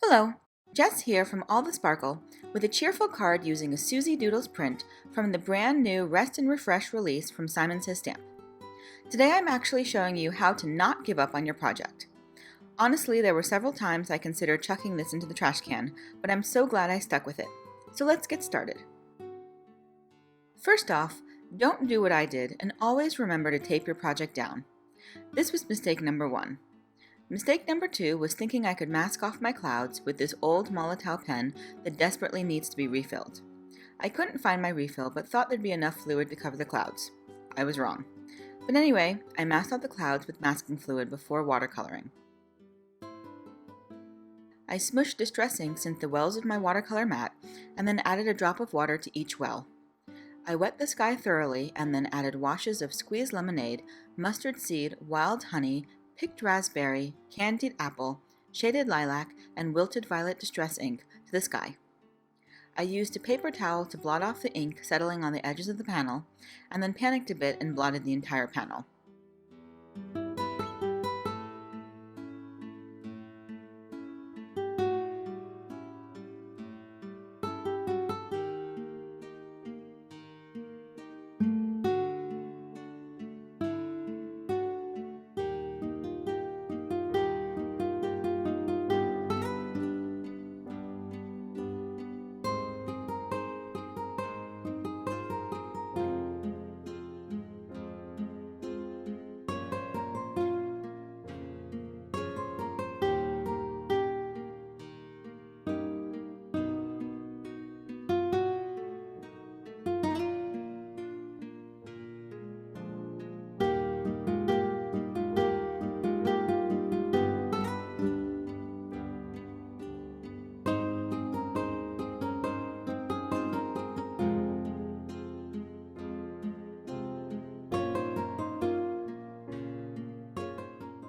Hello, Jess here from All the Sparkle with a cheerful card using a Suzy Doodles print from the brand new Rest and Refresh release from Simon Says Stamp. Today I'm actually showing you how to not give up on your project. Honestly, there were several times I considered chucking this into the trash can, but I'm so glad I stuck with it. So let's get started. First off, don't do what I did and always remember to tape your project down. This was mistake number 1. Mistake number 2 was thinking I could mask off my clouds with this old Molotow pen that desperately needs to be refilled. I couldn't find my refill but thought there'd be enough fluid to cover the clouds. I was wrong. But anyway, I masked out the clouds with masking fluid before watercoloring. I smushed distress inks into the wells of my watercolor mat and then added a drop of water to each well. I wet the sky thoroughly and then added washes of squeezed lemonade, mustard seed, wild honey, picked raspberry, candied apple, shaded lilac, and wilted violet distress ink to the sky. I used a paper towel to blot off the ink settling on the edges of the panel, and then panicked a bit and blotted the entire panel.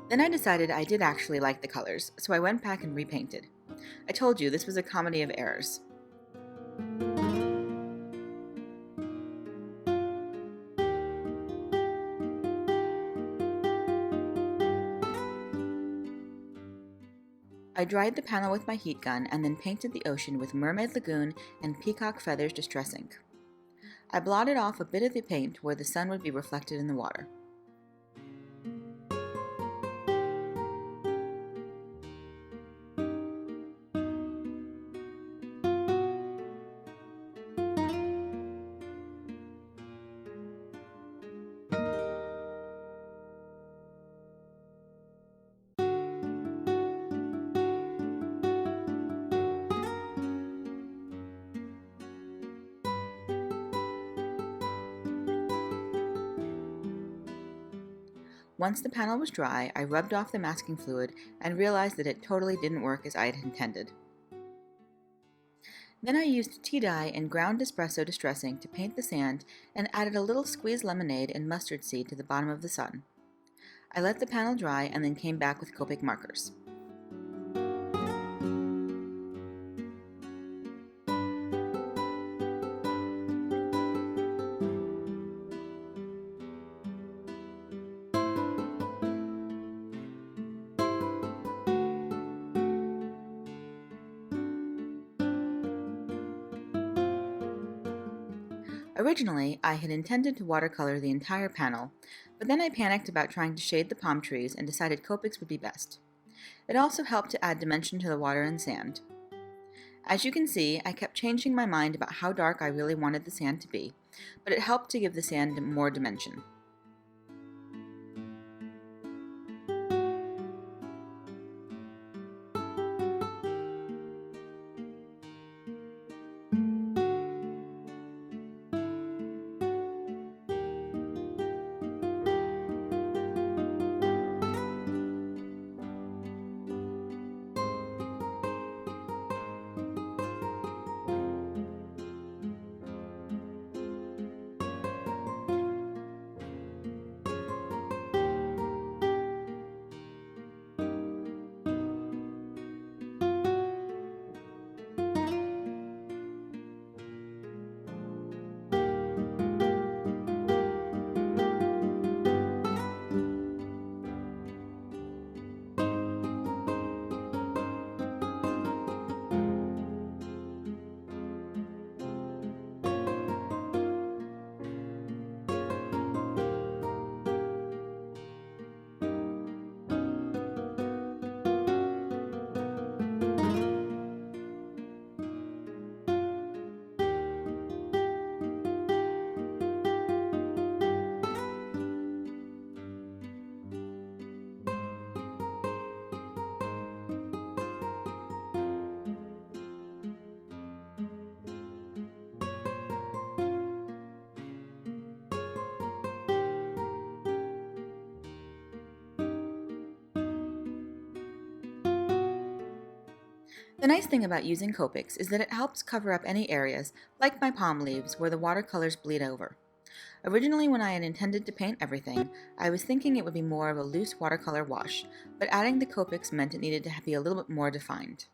Then I decided I did actually like the colors, so I went back and repainted. I told you this was a comedy of errors. I dried the panel with my heat gun and then painted the ocean with Mermaid Lagoon and Peacock Feathers Distress Ink. I blotted off a bit of the paint where the sun would be reflected in the water. Once the panel was dry, I rubbed off the masking fluid and realized that it totally didn't work as I had intended. Then I used tea dye and ground espresso distress ink to paint the sand and added a little squeezed lemonade and mustard seed to the bottom of the sun. I let the panel dry and then came back with Copic markers. Originally, I had intended to watercolor the entire panel, but then I panicked about trying to shade the palm trees and decided Copics would be best. It also helped to add dimension to the water and sand. As you can see, I kept changing my mind about how dark I really wanted the sand to be, but it helped to give the sand more dimension. The nice thing about using Copics is that it helps cover up any areas, like my palm leaves, where the watercolors bleed over. Originally, when I had intended to paint everything, I was thinking it would be more of a loose watercolor wash, but adding the Copics meant it needed to be a little bit more defined.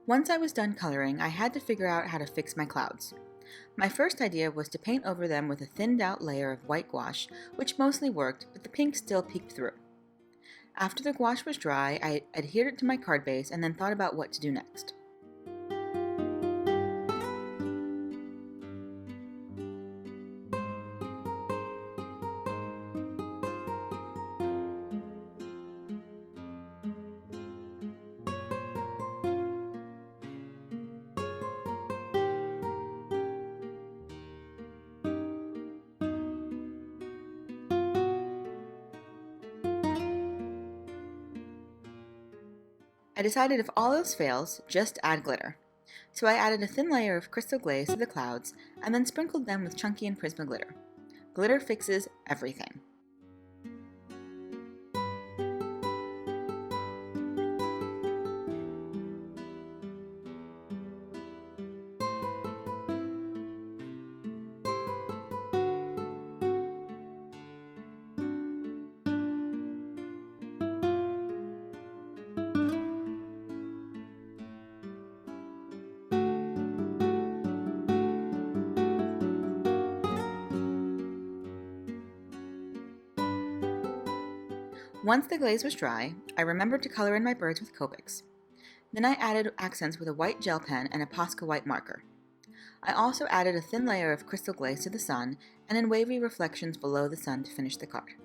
Once I was done coloring, I had to figure out how to fix my clouds. My first idea was to paint over them with a thinned out layer of white gouache, which mostly worked, but the pink still peeked through. After the gouache was dry, I adhered it to my card base and then thought about what to do next. I decided if all else fails, just add glitter. So I added a thin layer of crystal glaze to the clouds and then sprinkled them with chunky and Prisma glitter. Glitter fixes everything. Once the glaze was dry, I remembered to color in my birds with Copics. Then I added accents with a white gel pen and a Posca white marker. I also added a thin layer of crystal glaze to the sun and in wavy reflections below the sun to finish the card.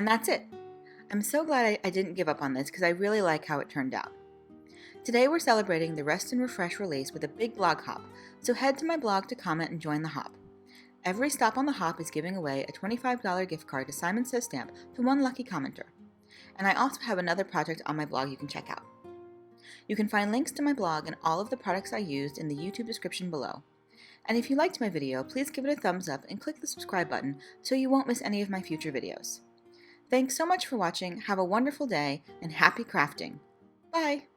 And that's it. I'm so glad I didn't give up on this because I really like how it turned out. Today we're celebrating the Rest and Refresh release with a big blog hop, so head to my blog to comment and join the hop. Every stop on the hop is giving away a $25 gift card to Simon Says Stamp to one lucky commenter. And I also have another project on my blog you can check out. You can find links to my blog and all of the products I used in the YouTube description below. And if you liked my video, please give it a thumbs up and click the subscribe button so you won't miss any of my future videos. Thanks so much for watching, have a wonderful day, and happy crafting! Bye!